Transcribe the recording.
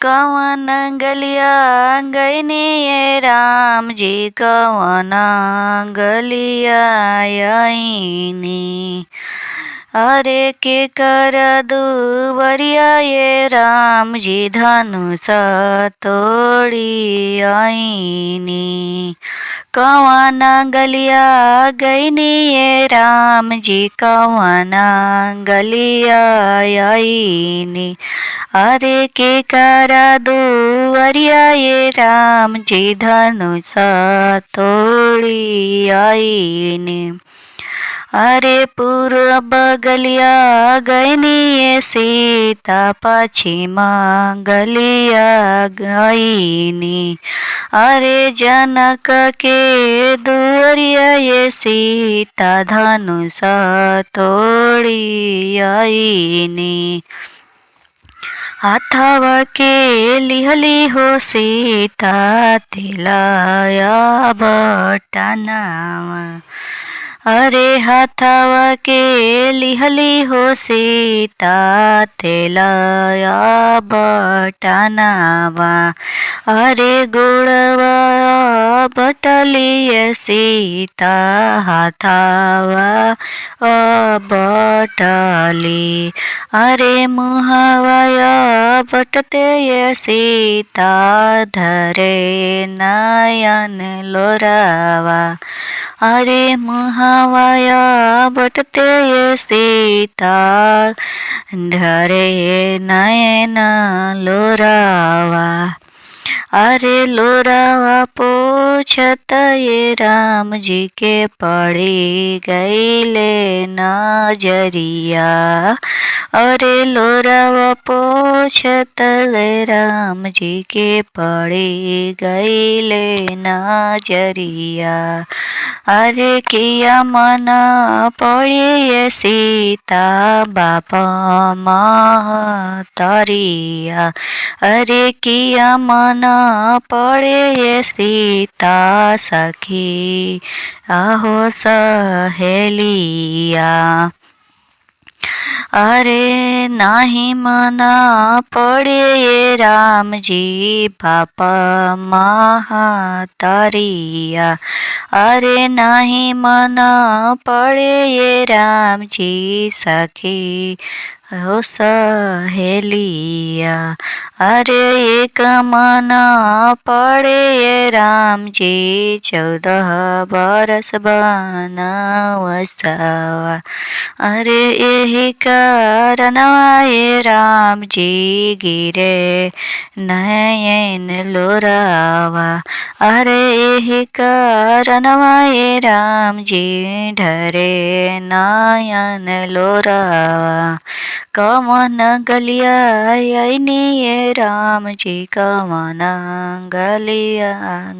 कवन गलिया गईनी ये राम जी, कवन गलिया आईनी। अरे के कर दुवरिया ये राम जी, धनुष तोड़ी आईनी। कवन गलिया गईनी ये राम जी, कवन गलिया आईनी। अरे के कर दुवरिया ये राम जी, धनुष तोड़ी आईनी। अरे पूर्व गलिया गईनी ये सीता, पश्चिम गलिया गईनी। अरे जनक के दुवरिया ये सीता, धनुष तोड़ी आईनी। हाथवा के लिहली हो सीता, तिलया बटनावा। अरे हाथवा के लिहली हो सीता, तिलया बटनावा। अरे गोड़वा बटली सीता, हाथवा बटली। अरे मुहवा बटते ये सीता, धरे नयन लोरावा। अरे मुहवा बटते ये सीता, धरे नयन लोरावा। अरे लोरावा पोछत ये राम जी के, पड़ी गईले नजरिया। अरे लोरावा पोछत ये राम जी के, पड़ी गईले नजरिया। अरे किया मना पड़ी ये सीता, बाप महतरिया। अरे किया मना पड़े ये सीता, सखी आहो सहेलिया। अरे नाही मना पड़े ये राम जी, बाप महतरिया। अरे नाही मना पड़े ये राम जी, सखी हो सहेलिया। अरे एक मना पड़े ये राम जी, 14 बरस बनवसवा। अरे यही कारणवा ये राम जी, गिरे नयन लोरावा। अरे यही कारणवा ये राम जी, ढरे नयन लोरावा। कवन गलिया आईनी ये राम जी, कवन गलिया।